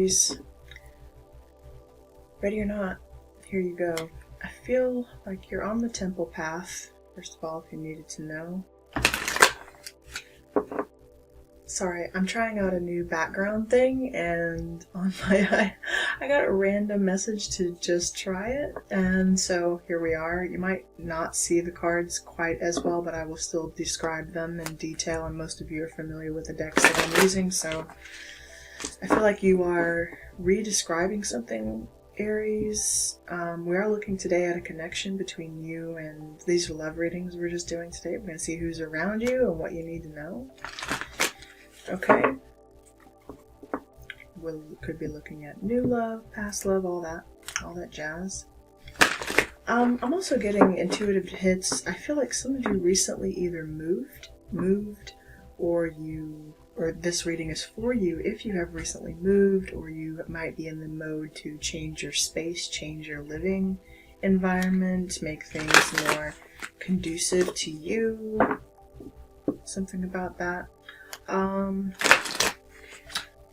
Aries, ready or not, here you go. I feel like you're on the temple path, first of all, if you needed to know. Sorry, I'm trying out a new background thing, and on my I got a random message to just try it, and so here we are. You might not see the cards quite as well, but I will still describe them in detail, and most of you are familiar with the decks that I'm using, so I feel like you are re-describing something, Aries. We are looking today at a connection between you and these love readings we're just doing today. We're going to see who's around you and what you need to know. Okay. We could be looking at new love, past love, all that jazz. I'm also getting intuitive hits. I feel like some of you recently either moved, or this reading is for you if you have recently moved, or you might be in the mode to change your space, change your living environment, make things more conducive to you. Something about that.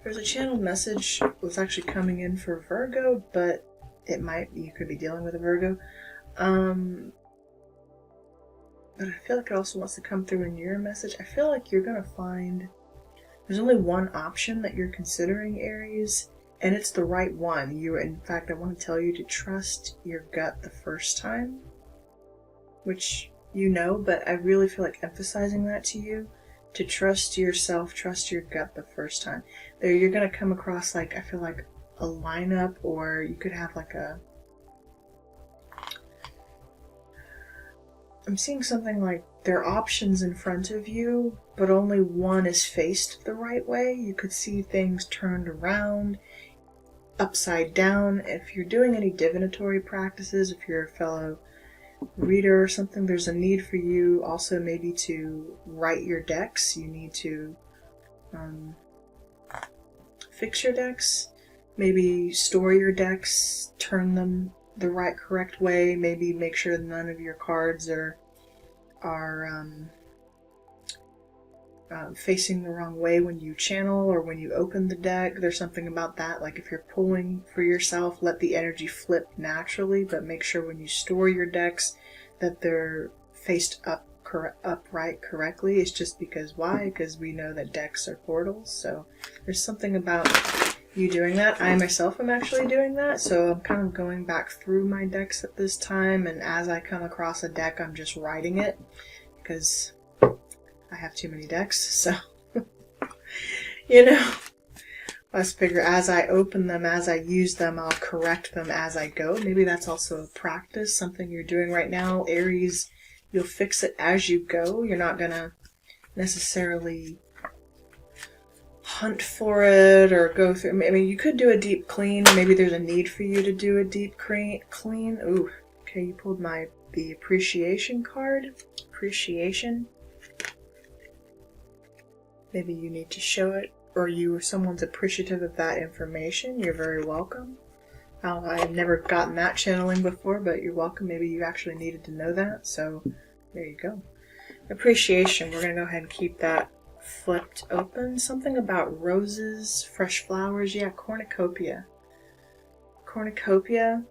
There's a channeled message that was actually coming in for Virgo, but you could be dealing with a Virgo. But I feel like it also wants to come through in your message. I feel like you're going to find there's only one option that you're considering, Aries, and it's the right one. In fact, I want to tell you to trust your gut the first time, which you know, but I really feel like emphasizing that to you. To trust yourself, trust your gut the first time. There, you're going to come across, like, I feel like a lineup, or you could have like I'm seeing something like there are options in front of you, but only one is faced the right way. You could see things turned around, upside down. If you're doing any divinatory practices, if you're a fellow reader or something, there's a need for you also maybe to write your decks. You need to fix your decks, maybe store your decks, turn them the right correct way, maybe make sure none of your cards are facing the wrong way when you channel or when you open the deck. There's something about that, like if you're pulling for yourself, let the energy flip naturally, but make sure when you store your decks that they're faced upright correctly. It's just because, why? Because we know that decks are portals, so there's something about you doing that. I myself am actually doing that, so I'm kind of going back through my decks at this time, and as I come across a deck, I'm just writing it, because I have too many decks, so, I figure as I open them, as I use them, I'll correct them as I go. Maybe that's also a practice, something you're doing right now. Aries, you'll fix it as you go. You're not going to necessarily hunt for it or go through. I mean, you could do a deep clean. Maybe there's a need for you to do a deep clean. Ooh, okay, you pulled the appreciation card. Appreciation. Maybe you need to show it, or someone's appreciative of that information. You're very welcome. I've never gotten that channeling before, but you're welcome. Maybe you actually needed to know that, so there you go. Appreciation. We're going to go ahead and keep that flipped open. Something about roses, fresh flowers. Yeah, cornucopia. Cornucopia.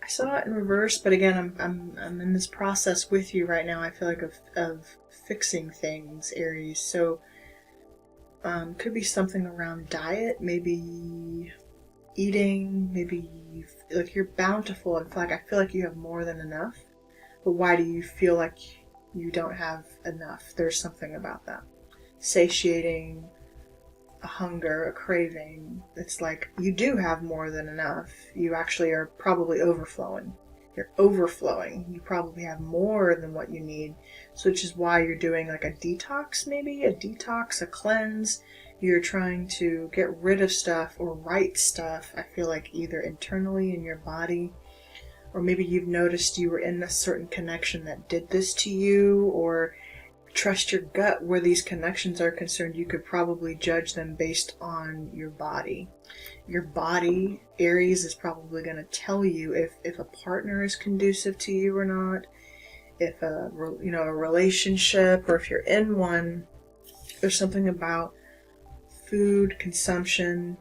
I saw it in reverse, but again, I'm in this process with you right now. I feel like of fixing things, Aries. So, could be something around diet, maybe eating, maybe like you're bountiful. In fact, I feel like you have more than enough. But why do you feel like you don't have enough? There's something about that. Satiating, a hunger, a craving. It's like you do have more than enough. You actually are probably overflowing. You're overflowing. You probably have more than what you need. So which is why you're doing like a detox, maybe? A detox, a cleanse. You're trying to get rid of stuff or right stuff, I feel like either internally in your body, or maybe you've noticed you were in a certain connection that did this to you, or trust your gut where these connections are concerned. You could probably judge them based on your body. Your body, Aries, is probably going to tell you if a partner is conducive to you or not, if a relationship, or if you're in one. There's something about food, consumption,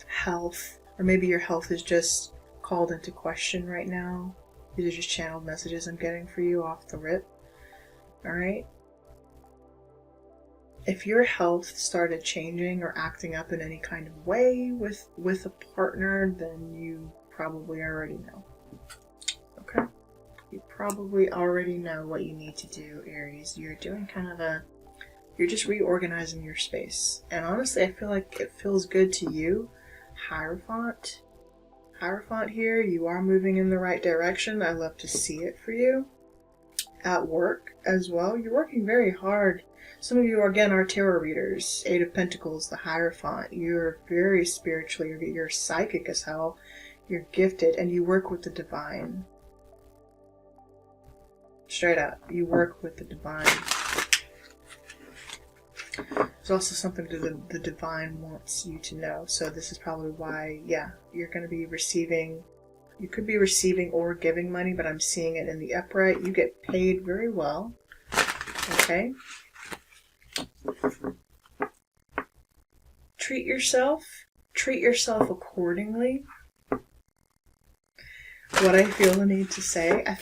health, or maybe your health is just called into question right now. These are just channeled messages I'm getting for you off the rip. Alright? If your health started changing or acting up in any kind of way with a partner, then you probably already know. Okay? You probably already know what you need to do, Aries. You're doing you're just reorganizing your space. And honestly, I feel like it feels good to you. Hierophant here, you are moving in the right direction. I love to see it for you. At work as well, you're working very hard. Some of you, again, are tarot readers. Eight of Pentacles, the Hierophant. You're very spiritually, you're psychic as hell. You're gifted, and you work with the divine. Straight up, you work with the divine. There's also something the divine wants you to know. So this is probably why, yeah, you're going to be receiving. You could be receiving or giving money, but I'm seeing it in the upright. You get paid very well. Okay? Treat yourself accordingly. What I feel the need to say, I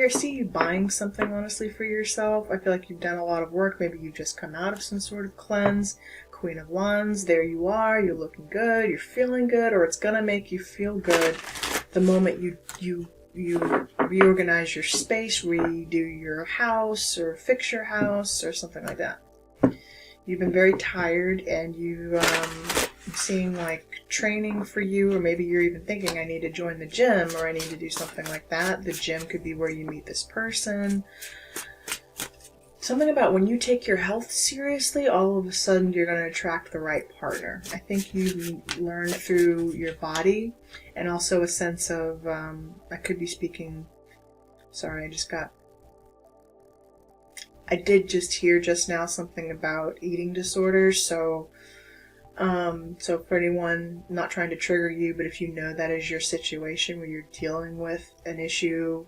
see you buying something, honestly, for yourself. I feel like you've done a lot of work. Maybe you've just come out of some sort of cleanse. Queen of Wands, there you are. You're looking good. You're feeling good, or it's gonna make you feel good the moment you reorganize your space, redo your house, or fix your house, or something like that. You've been very tired, and I'm seeing like training for you, or maybe you're even thinking, I need to join the gym, or I need to do something like that. The gym could be where you meet this person. Something about when you take your health seriously, all of a sudden you're going to attract the right partner. I think you learn through your body, and also a sense of, I could be speaking, sorry, I did just hear just now something about eating disorders, so for anyone, not trying to trigger you, but if you know that is your situation where you're dealing with an issue,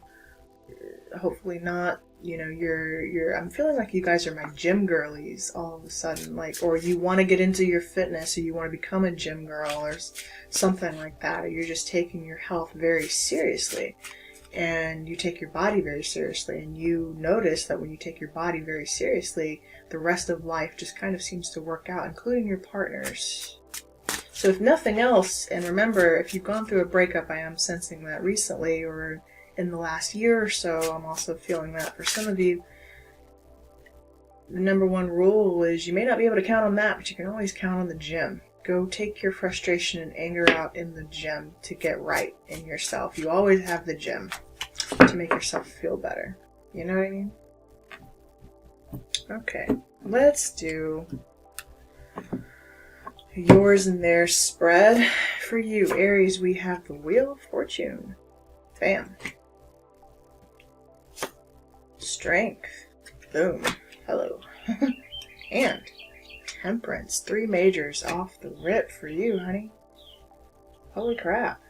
hopefully not, I'm feeling like you guys are my gym girlies all of a sudden, or you want to get into your fitness, or you want to become a gym girl, or something like that, or you're just taking your health very seriously, and you take your body very seriously, and you notice that when you take your body very seriously, the rest of life just kind of seems to work out, including your partners. So if nothing else, and remember, if you've gone through a breakup, I am sensing that recently, or in the last year or so, I'm also feeling that for some of you. The number one rule is you may not be able to count on that, but you can always count on the gym. Go take your frustration and anger out in the gym to get right in yourself. You always have the gym to make yourself feel better. You know what I mean? Okay, let's do yours and their spread. For you, Aries, we have the Wheel of Fortune. Bam. Strength. Boom. Hello. And Temperance. 3 majors off the rip for you, honey. Holy crap.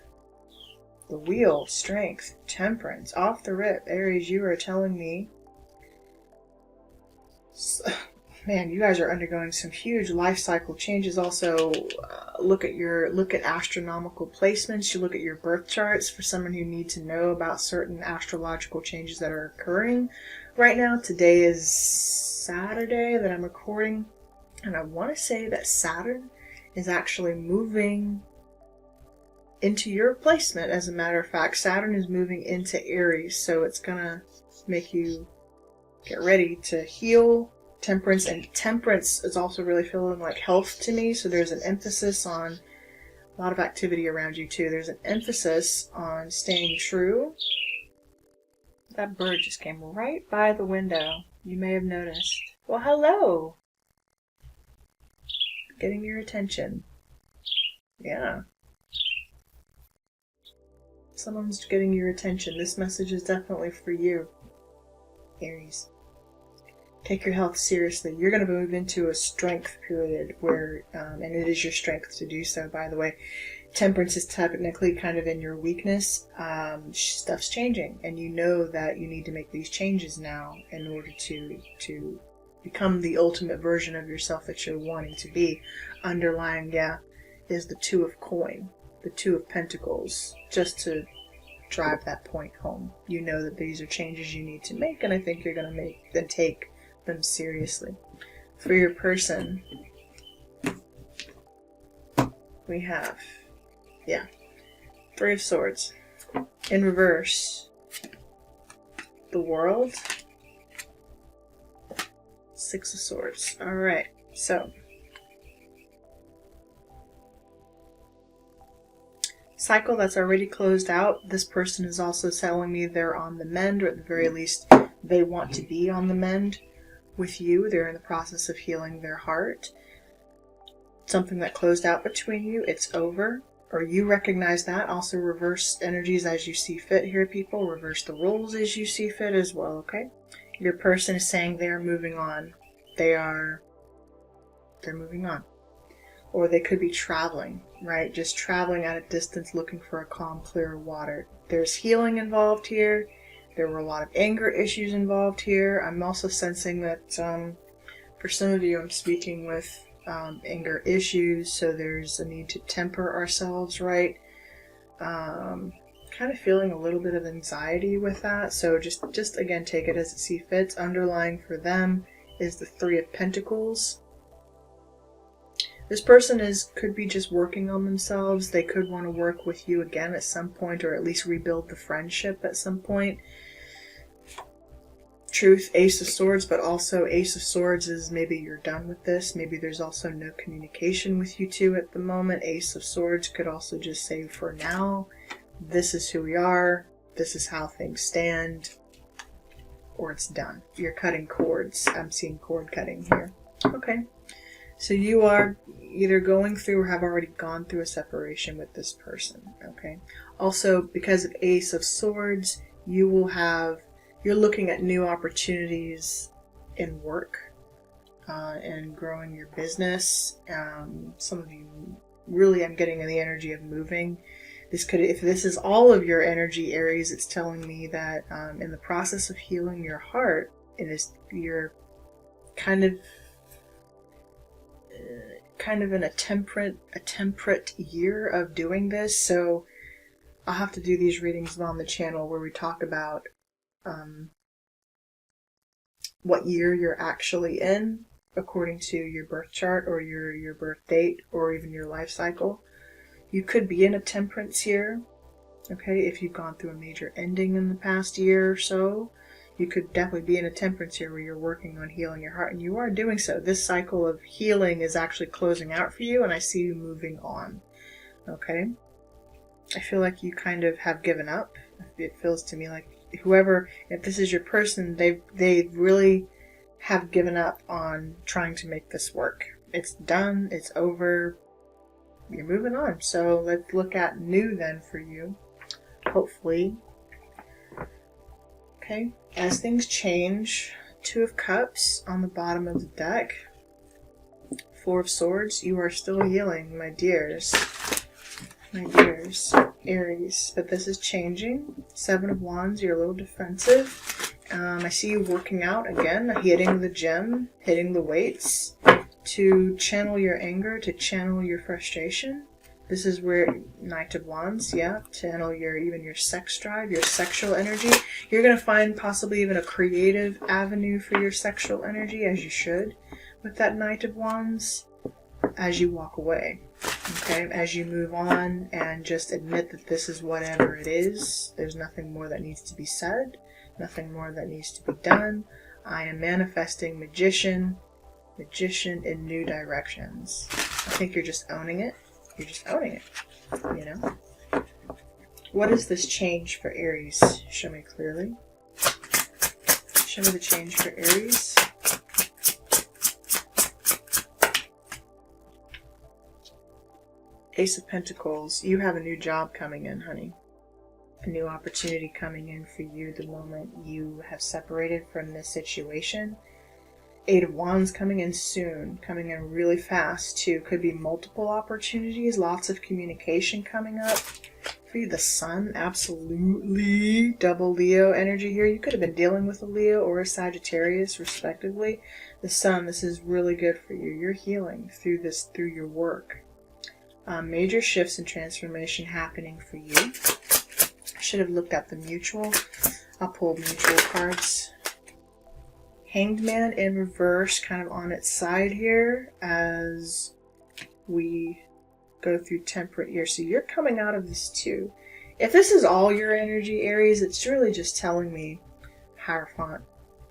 The Wheel, Strength, Temperance, off the rip. Aries, you are telling me... Man, you guys are undergoing some huge life cycle changes. Also, look at astronomical placements. You look at your birth charts for someone who needs to know about certain astrological changes that are occurring right now. Today is Saturday that I'm recording, and I want to say that Saturn is actually moving into your placement. As a matter of fact, Saturn is moving into Aries, so it's gonna make you get ready to heal. Temperance, and Temperance is also really feeling like health to me, so there's an emphasis on a lot of activity around you too. There's an emphasis on staying true. That bird just came right by the window. You may have noticed. Well, hello! Getting your attention. Yeah. Someone's getting your attention. This message is definitely for you, Aries. Take your health seriously. You're going to move into a strength period where, and it is your strength to do so, by the way. Temperance is technically kind of in your weakness. Stuff's changing, and you know that you need to make these changes now in order to become the ultimate version of yourself that you're wanting to be. Underlying, yeah, is the Two of Coin, the Two of Pentacles, just to drive that point home. You know that these are changes you need to make, and I think you're going to make and take them seriously. For your person, we have, yeah, Three of Swords. In reverse, the World, Six of Swords. Alright, so cycle that's already closed out. This person is also telling me they're on the mend, or at the very least they want to be on the mend with you. They're in the process of healing their heart. Something that closed out between you, it's over, or you recognize that. Also reverse energies as you see fit here, people. Reverse the roles as you see fit as well, okay? Your person is saying they are moving on. They're moving on. Or they could be traveling, right? Just traveling at a distance looking for a calm, clear water. There's healing involved here. There were a lot of anger issues involved here. I'm also sensing that for some of you I'm speaking with anger issues, so there's a need to temper ourselves, right? Kind of feeling a little bit of anxiety with that, so just again, take it as it see fits. Underlying for them is the Three of Pentacles. This person could be just working on themselves. They could want to work with you again at some point, or at least rebuild the friendship at some point. Truth, Ace of Swords, but also Ace of Swords is maybe you're done with this. Maybe there's also no communication with you two at the moment. Ace of Swords could also just say, for now, this is who we are. This is how things stand. Or it's done. You're cutting cords. I'm seeing cord cutting here. Okay. So you are either going through or have already gone through a separation with this person, okay? Also, because of Ace of Swords, you're looking at new opportunities in work and growing your business. Some of you really, I'm getting the energy of moving. If this is all of your energy, Aries, it's telling me that in the process of healing your heart, you're kind of in a temperate year of doing this. So I'll have to do these readings on the channel where we talk about what year you're actually in according to your birth chart, or your birth date, or even your life cycle. You could be in a temperance year, okay, if you've gone through a major ending in the past year or so. You could definitely be in a temperance year where you're working on healing your heart, and you are doing so. This cycle of healing is actually closing out for you, and I see you moving on, okay? I feel like you kind of have given up. It feels to me like if this is your person, they really have given up on trying to make this work. It's done, it's over, you're moving on. So let's look at new then for you, hopefully. Okay, as things change, Two of Cups on the bottom of the deck, Four of Swords. You are still healing, my dears, Aries, but this is changing. Seven of Wands, you're a little defensive. I see you working out again, hitting the gym, hitting the weights to channel your anger, to channel your frustration. This is where Knight of Wands, yeah, channel even your sex drive, your sexual energy. You're going to find possibly even a creative avenue for your sexual energy, as you should, with that Knight of Wands, as you walk away, okay? As you move on and just admit that this is whatever it is. There's nothing more that needs to be said, nothing more that needs to be done. I am manifesting magician in new directions. I think you're just owning it. You're just owning it, you know? What is this change for Aries? Show me clearly. Show me the change for Aries. Ace of Pentacles. You have a new job coming in, honey. A new opportunity coming in for you the moment you have separated from this situation. Eight of Wands coming in soon, coming in really fast too. Could be multiple opportunities, lots of communication coming up. For you, the Sun, absolutely. Double Leo energy here. You could have been dealing with a Leo or a Sagittarius, respectively. The Sun, this is really good for you. You're healing through this, through your work. Major shifts and transformation happening for you. I should have looked at the mutual. I'll pull mutual cards. Hanged Man in reverse, kind of on its side here as we go through temperate year. So you're coming out of this too. If this is all your energy, Aries, it's really just telling me Hierophant.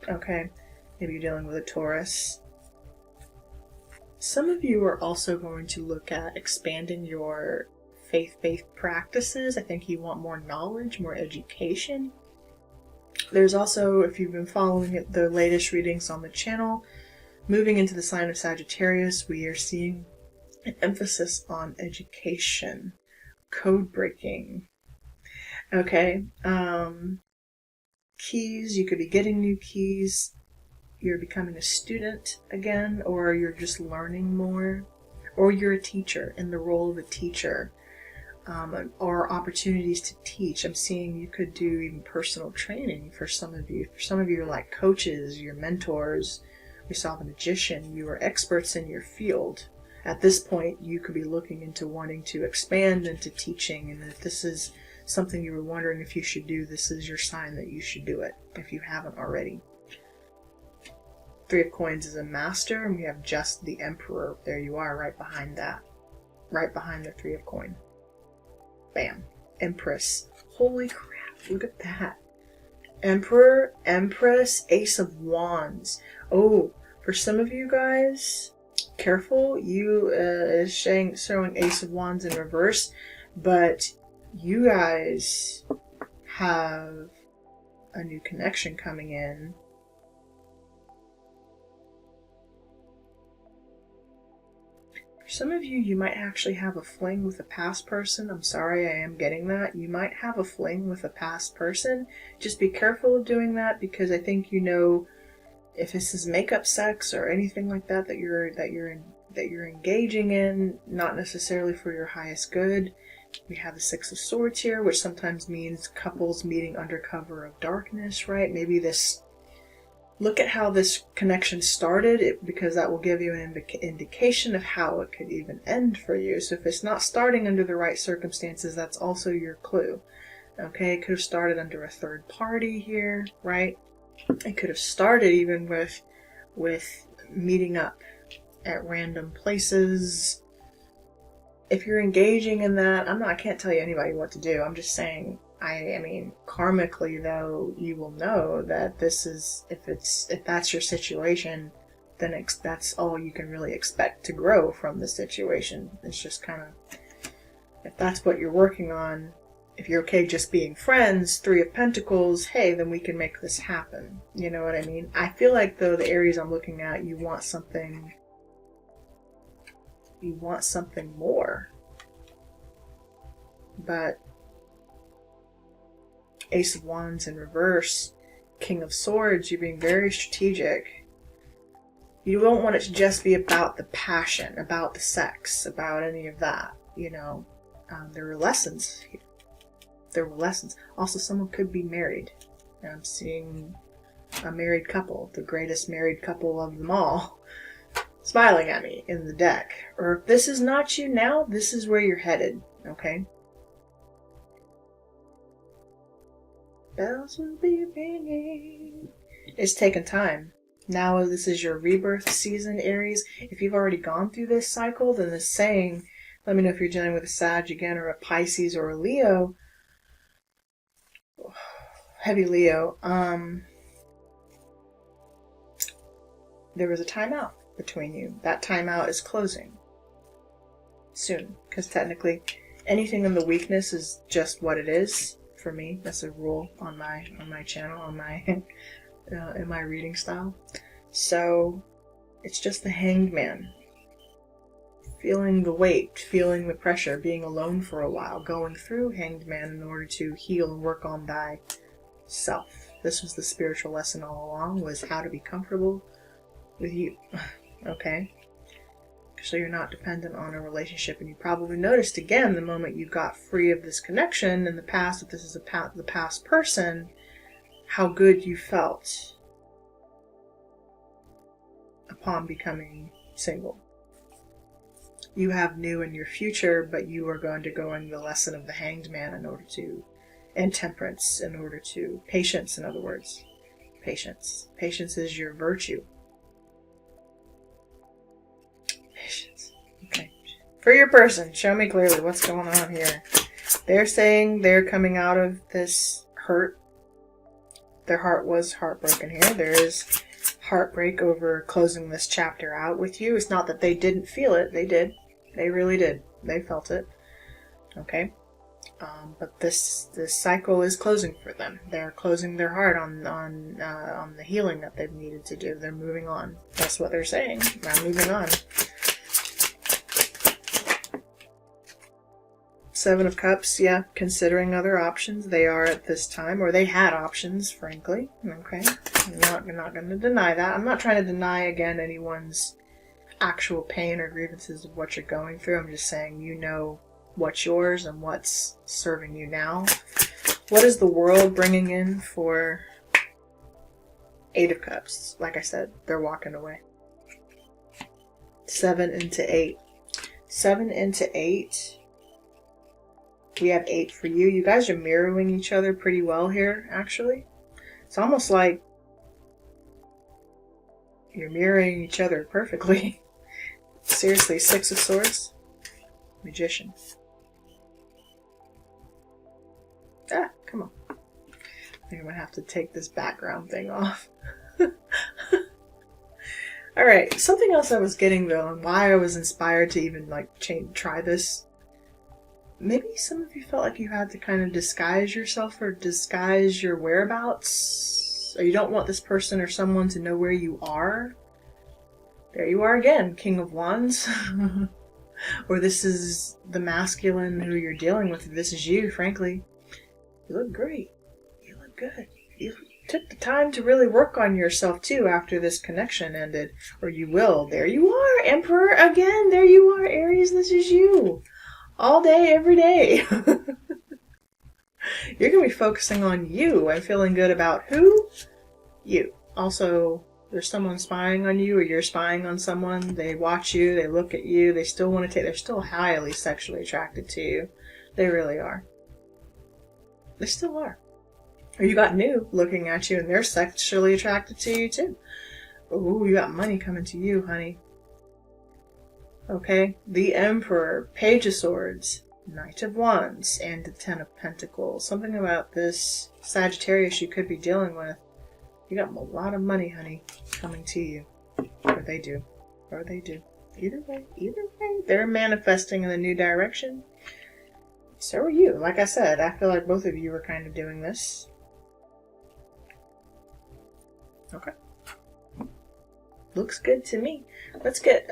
Okay? Maybe you're dealing with a Taurus. Some of you are also going to look at expanding your faith-based practices. I think you want more knowledge, more education. There's also, if you've been following the latest readings on the channel, moving into the sign of Sagittarius, we are seeing an emphasis on education, code breaking. Okay, keys, you could be getting new keys. You're becoming a student again, or you're just learning more, or you're a teacher in the role of a teacher, or opportunities to teach. I'm seeing you could do even personal training for some of you. For some of you, are like coaches, your mentors. We saw the Magician. You are experts in your field. At this point, you could be looking into wanting to expand into teaching, and if this is something you were wondering if you should do, this is your sign that you should do it, if you haven't already. Three of Coins is a master, and we have just the Emperor. There you are, right behind that. Right behind the Three of Coin. Bam. Empress. Holy crap, look at that. Emperor, Empress, Ace of Wands. Oh, for some of you guys, careful. You is showing Ace of Wands in reverse, but you guys have a new connection coming in. Some of you, you might actually have a fling with a past person. I'm sorry, I am getting that. You might have a fling with a past person. Just be careful of doing that, because I think you know if this is makeup sex or anything like that that you're engaging in, not necessarily for your highest good. We have the Six of Swords here, which sometimes means couples meeting under cover of darkness, right? Maybe this. Look at how this connection started, because that will give you an indication of how it could even end for you. So if it's not starting under the right circumstances, that's also your clue. Okay, it could have started under a third party here, right? It could have started even with meeting up at random places. If you're engaging in that, I can't tell you anybody what to do. I'm just saying, I mean, karmically though, you will know that this is, if that's your situation, then that's all you can really expect to grow from the situation. It's just kind of, if that's what you're working on, if you're okay just being friends, Three of Pentacles, hey, then we can make this happen. You know what I mean? I feel like though, the Aries I'm looking at, you want something more. But Ace of Wands in reverse, King of Swords, you're being very strategic. You don't want it to just be about the passion, about the sex, about any of that, you know. There were lessons here. There were lessons. Also, someone could be married. And I'm seeing a married couple, the greatest married couple of them all, smiling at me in the deck. Or if this is not you now, this is where you're headed, okay? Bells will be ringing. It's taken time. Now this is your rebirth season, Aries. If you've already gone through this cycle, then this saying, let me know if you're dealing with a Sag again, or a Pisces, or a Leo. Heavy Leo. There was a timeout between you. That timeout is closing soon, because technically anything in the weakness is just what it is. For me, that's a rule on my channel, on my in my reading style. So it's just the Hanged Man, feeling the weight, feeling the pressure, being alone for a while, going through Hanged Man in order to heal and work on thyself. This was the spiritual lesson all along, was how to be comfortable with you. Okay? So you're not dependent on a relationship, and you probably noticed again the moment you got free of this connection in the past, if this is the past person, how good you felt. upon becoming single. You have new in your future, but you are going to go in the lesson of the Hanged Man in order to, and temperance in order to, patience in other words. Patience. Patience is your virtue. Patience. Okay. For your person, show me clearly what's going on here. They're saying they're coming out of this hurt. Their heart was heartbroken here. There is heartbreak over closing this chapter out with you. It's not that they didn't feel it. They did. They really did. They felt it. Okay? But this cycle is closing for them. They're closing their heart on the healing that they've needed to do. They're moving on. That's what they're saying. I'm moving on. Seven of Cups, yeah, considering other options. They are at this time, or they had options, frankly. Okay, I'm not going to deny that. I'm not trying to deny, again, anyone's actual pain or grievances of what you're going through. I'm just saying you know what's yours and what's serving you now. What is the world bringing in for Eight of Cups? Like I said, they're walking away. 7 into 8. 7 into 8. We have 8 for you. You guys are mirroring each other pretty well here, actually. It's almost like you're mirroring each other perfectly. Seriously, 6 of Swords. Magician. Ah, come on. I think I'm going to have to take this background thing off. Alright, something else I was getting, though, and why I was inspired to even, try this. Maybe some of you felt like you had to kind of disguise yourself or disguise your whereabouts. Or you don't want this person or someone to know where you are. There you are again, King of Wands. Or this is the masculine who you're dealing with. This is you, frankly. You look great. You look good. You took the time to really work on yourself, too, after this connection ended. Or you will. There you are, Emperor, again. There you are, Aries. This is you. All day, every day. You're going to be focusing on you and feeling good about who? You. Also, there's someone spying on you or you're spying on someone. They watch you. They look at you. They still want to take... They're still highly sexually attracted to you. They really are. They still are. Or you got new looking at you and they're sexually attracted to you too. Ooh, you got money coming to you, honey. Okay, the Emperor, Page of Swords, Knight of Wands, and the Ten of Pentacles. Something about this Sagittarius you could be dealing with. You got a lot of money, honey, coming to you. Or they do. Or they do. Either way, they're manifesting in a new direction. So are you. Like I said, I feel like both of you are kind of doing this. Okay. Looks good to me. Let's get,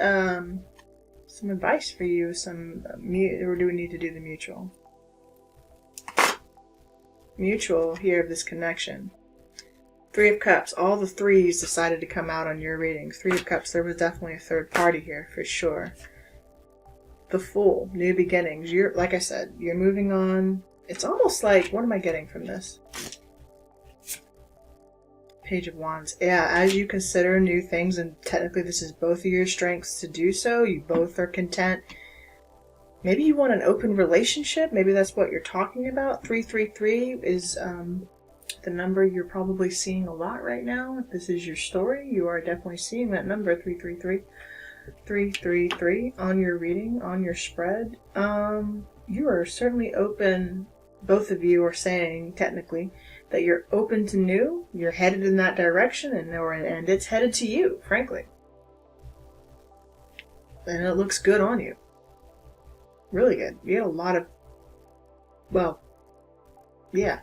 some advice for you, or do we need to do the mutual? Mutual here of this connection. 3 of Cups. All the threes decided to come out on your reading. 3 of Cups. There was definitely a third party here, for sure. The Fool. New beginnings. Like I said, you're moving on. It's almost like, what am I getting from this? Page of Wands. Yeah, as you consider new things, and technically this is both of your strengths to do so, you both are content. Maybe you want an open relationship. Maybe that's what you're talking about. 333 is the number you're probably seeing a lot right now. If this is your story, you are definitely seeing that number, 333. 333 on your reading, on your spread. You are certainly open. Both of you are saying, technically, that you're open to new, you're headed in that direction, and it's headed to you, frankly. And it looks good on you. Really good. You had a lot of... Well, yeah.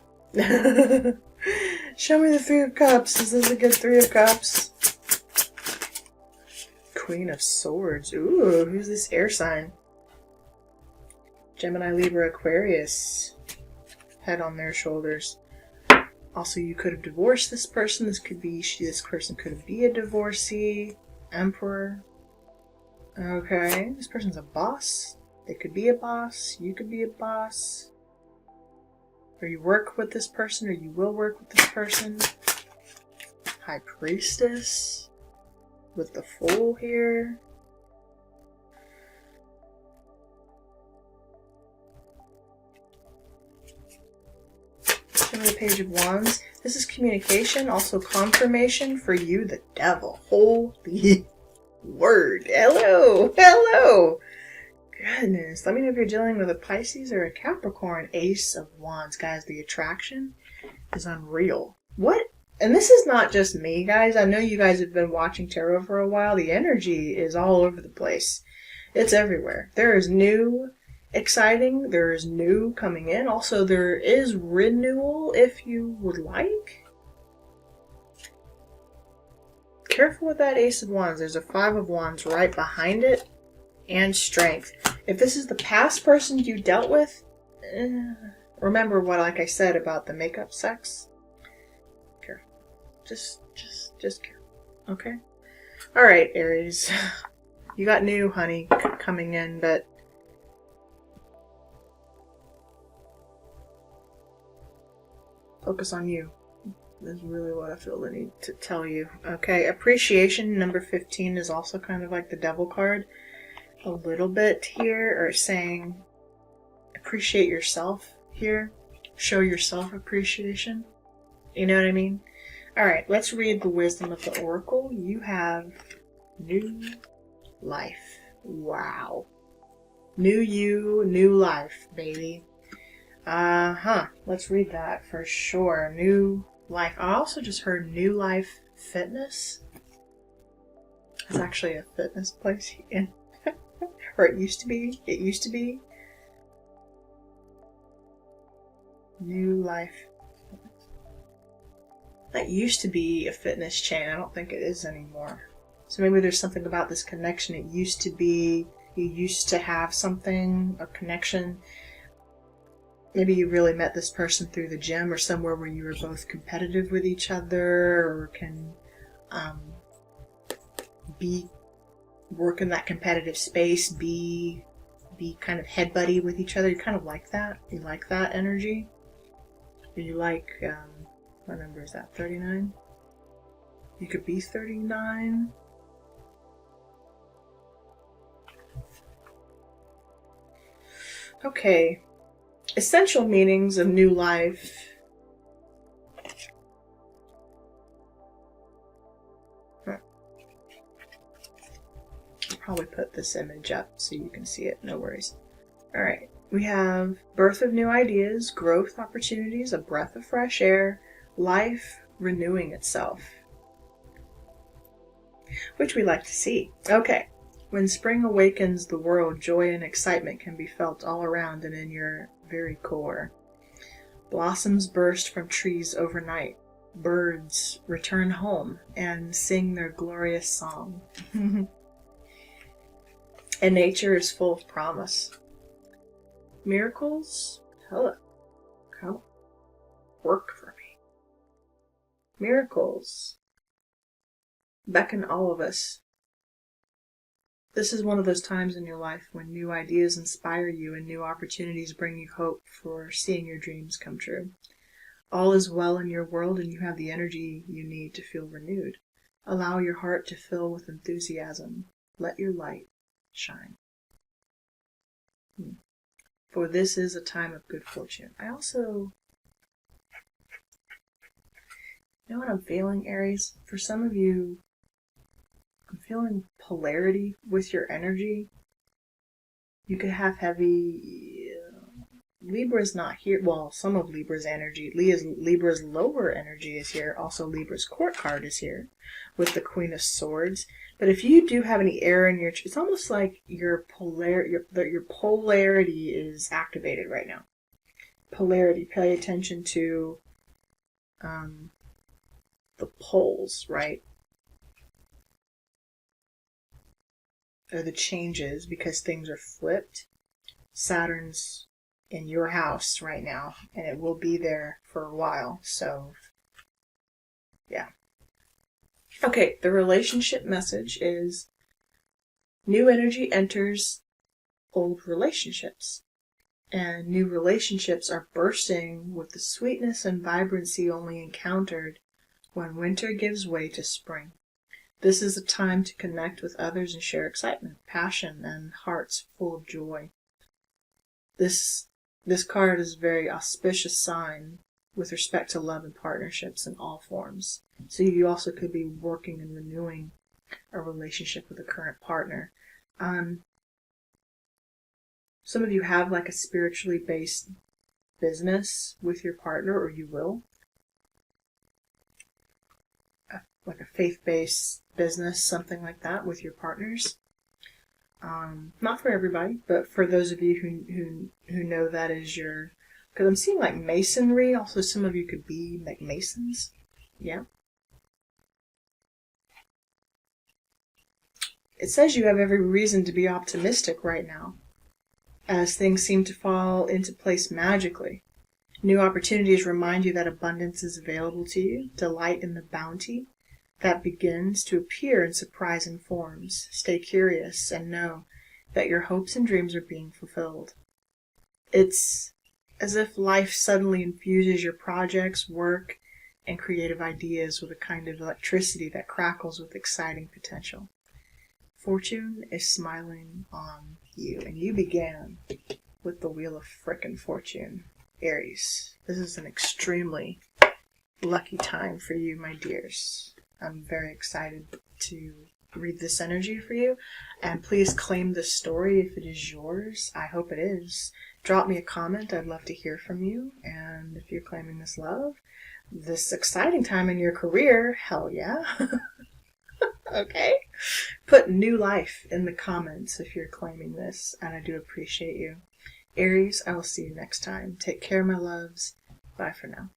Show me the 3 of Cups. Is this a good 3 of Cups? Queen of Swords. Ooh, who's this air sign? Gemini, Libra, Aquarius. Head on their shoulders. Also, you could have divorced this person. This person could be a divorcee. Emperor. Okay. This person's a boss. They could be a boss. You could be a boss. Or you work with this person, or you will work with this person. High Priestess. with the Fool here. Show me the Page of Wands. This is communication, also confirmation for you, the Devil. Holy word. Hello. Hello. Goodness. Let me know if you're dealing with a Pisces or a Capricorn. Ace of Wands. Guys, the attraction is unreal. What? And this is not just me, guys. I know you guys have been watching tarot for a while. The energy is all over the place. It's everywhere. There is new, exciting. There is new coming in. Also, there is renewal if you would like. Careful with that Ace of Wands. There's a Five of Wands right behind it. And Strength. If this is the past person you dealt with, remember what, like I said about the makeup sex. Careful. Just careful. Okay? Alright, Aries. You got new, honey, coming in, but focus on you. That's really what I feel the need to tell you. Okay, Appreciation, number 15, is also kind of like the Devil card. A little bit here, or saying appreciate yourself here. Show yourself appreciation. You know what I mean? Alright, let's read the wisdom of the Oracle. You have new life. Wow. New you, new life, baby. Let's read that for sure. New life. I also just heard New Life Fitness. It's actually a fitness place in. Or it used to be. It used to be. New Life. That used to be a fitness chain. I don't think it is anymore. So maybe there's something about this connection. It used to be, you used to have something, a connection. Maybe you really met this person through the gym or somewhere where you were both competitive with each other, or can work in that competitive space, be kind of head buddy with each other. You kind of like that. You like that energy. You like, what number is that? 39? You could be 39. Okay. Essential meanings of new life. I'll probably put this image up so you can see it. No worries. Alright. We have birth of new ideas, growth opportunities, a breath of fresh air, life renewing itself. Which we like to see. Okay. When spring awakens the world, joy and excitement can be felt all around and in your very core. Blossoms burst from trees overnight. Birds return home and sing their glorious song. And nature is full of promise. Miracles? Hello. Come. Work for me. Miracles beckon all of us. This is one of those times in your life when new ideas inspire you and new opportunities bring you hope for seeing your dreams come true. All is well in your world and you have the energy you need to feel renewed. Allow your heart to fill with enthusiasm. Let your light shine. For this is a time of good fortune. I also... You know what I'm feeling, Aries? For some of you, I'm feeling polarity with your energy. You could have heavy... Libra's not here. Well, some of Libra's energy. Libra's lower energy is here. Also, Libra's court card is here with the Queen of Swords. But if you do have any air in your... It's almost like your polarity is activated right now. Polarity. Pay attention to the poles, right? Or the changes, because things are flipped. Saturn's in your house right now, and it will be there for a while, so yeah. Okay, the relationship message is new energy enters old relationships, and new relationships are bursting with the sweetness and vibrancy only encountered when winter gives way to spring. This is a time to connect with others and share excitement, passion, and hearts full of joy. This card is a very auspicious sign with respect to love and partnerships in all forms. So you also could be working and renewing a relationship with a current partner. Some of you have like a spiritually based business with your partner, or you will. Like a faith-based business, something like that with your partners. Not for everybody, but for those of you who know that is your... Because I'm seeing like masonry. Also, some of you could be like masons. Yeah. It says you have every reason to be optimistic right now, as things seem to fall into place magically. New opportunities remind you that abundance is available to you. Delight in the bounty that begins to appear in surprising forms. Stay curious and know that your hopes and dreams are being fulfilled. It's as if life suddenly infuses your projects, work, and creative ideas with a kind of electricity that crackles with exciting potential. Fortune is smiling on you, and you began with the Wheel of Frickin' Fortune, Aries. This is an extremely lucky time for you, my dears. I'm very excited to read this energy for you, and please claim this story if it is yours. I hope it is. Drop me a comment. I'd love to hear from you. And if you're claiming this love, this exciting time in your career, hell yeah. Okay? Put new life in the comments if you're claiming this, and I do appreciate you. Aries, I will see you next time. Take care, my loves. Bye for now.